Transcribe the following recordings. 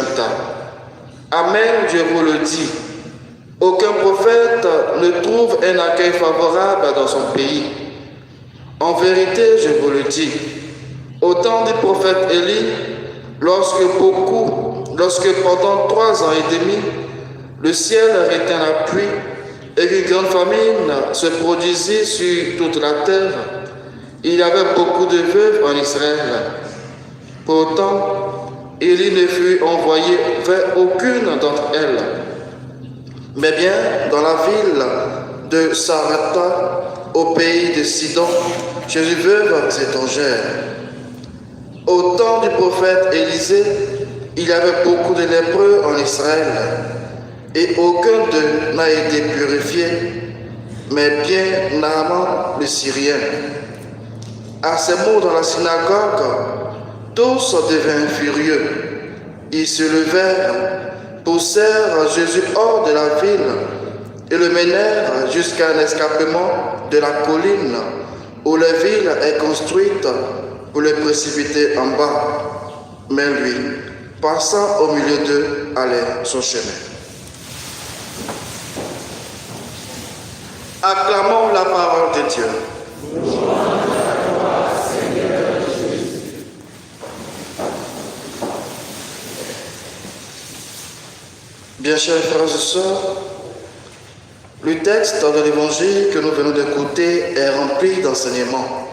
ajouta, « Amen, je vous le dis, aucun prophète ne trouve un accueil favorable dans son pays. En vérité, je vous le dis, au temps du prophète Élie, lorsque pendant 3 ans et demi, le ciel retint la pluie et qu'une grande famine se produisit sur toute la terre, il y avait beaucoup de veuves en Israël. Pourtant, Élie ne fut envoyé vers aucune d'entre elles, mais bien dans la ville de Sarepta, au pays de Sidon, chez une veuve étrangère. Au temps du prophète Élisée, il y avait beaucoup de lépreux en Israël, et aucun d'eux n'a été purifié, mais bien Naaman le Syrien. À ces mots dans la synagogue, tous devinrent furieux. Ils se levèrent, poussèrent Jésus hors de la ville et le menèrent jusqu'à un escarpement de la colline où la ville est construite pour le précipiter en bas. Mais lui, passant au milieu d'eux, allait son chemin. Acclamons la parole de Dieu. Bien chers frères et sœurs, le texte de l'évangile que nous venons d'écouter est rempli d'enseignements.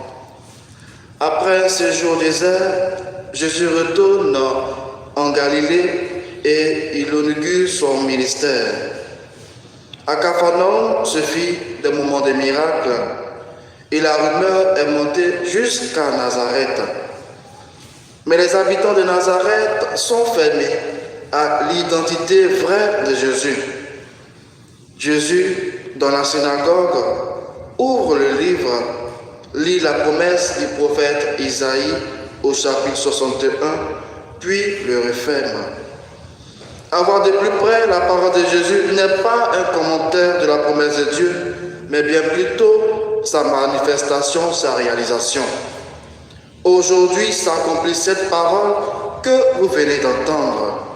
Après un séjour désert, Jésus retourne en Galilée et il inaugure son ministère. À Capharnaüm se fit des moments de miracles et la rumeur est montée jusqu'à Nazareth. Mais les habitants de Nazareth sont fermés à l'identité vraie de Jésus. Jésus, dans la synagogue, ouvre le livre, lit la promesse du prophète Isaïe au chapitre 61, puis le referme. Avoir de plus près la parole de Jésus n'est pas un commentaire de la promesse de Dieu, mais bien plutôt sa manifestation, sa réalisation. Aujourd'hui s'accomplit cette parole que vous venez d'entendre.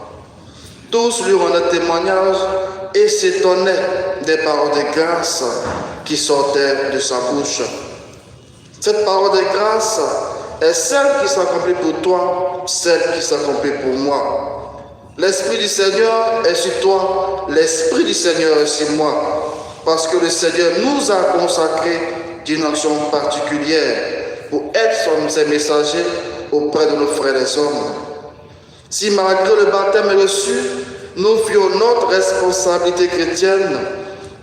Tous lui rendaient témoignage et s'étonnaient des paroles de grâce qui sortaient de sa bouche. Cette parole de grâce est celle qui s'accomplit pour toi, celle qui s'accomplit pour moi. L'Esprit du Seigneur est sur toi, l'Esprit du Seigneur est sur moi, parce que le Seigneur nous a consacrés d'une action particulière pour être ses messagers auprès de nos frères et hommes. Si malgré le baptême reçu, nous vions notre responsabilité chrétienne,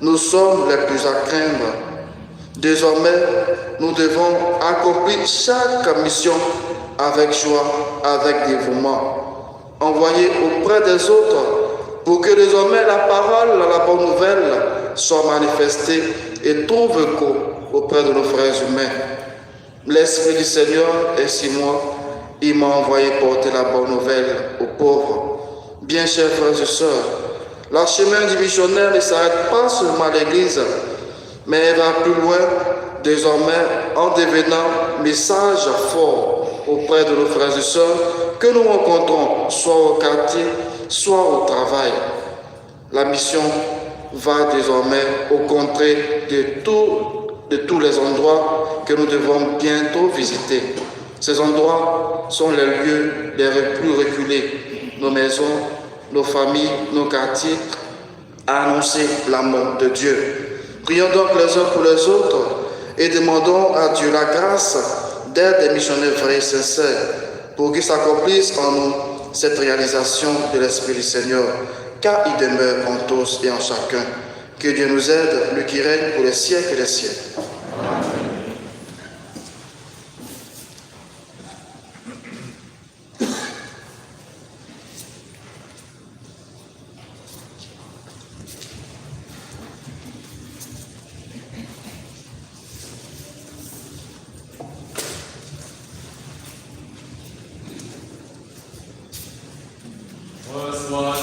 nous sommes les plus à craindre. Désormais, nous devons accomplir chaque mission avec joie, avec dévouement, envoyer auprès des autres pour que désormais la parole, la bonne nouvelle, soit manifestée et trouve écho auprès de nos frères humains. L'Esprit du Seigneur est sur moi. Il m'a envoyé porter la bonne nouvelle aux pauvres. Bien chers frères et sœurs, le chemin du missionnaire ne s'arrête pas seulement à l'Église, mais va plus loin, désormais en devenant message fort auprès de nos frères et sœurs que nous rencontrons soit au quartier, soit au travail. La mission va désormais aux contrées de tous les endroits que nous devons bientôt visiter. Ces endroits sont les lieux les plus reculés, nos maisons, nos familles, nos quartiers, à annoncer l'amour de Dieu. Prions donc les uns pour les autres et demandons à Dieu la grâce d'être des missionnaires vrais et sincères pour qu'il s'accomplisse en nous cette réalisation de l'Esprit du Seigneur, car il demeure en tous et en chacun. Que Dieu nous aide, lui qui règne pour les siècles et les siècles. Reçois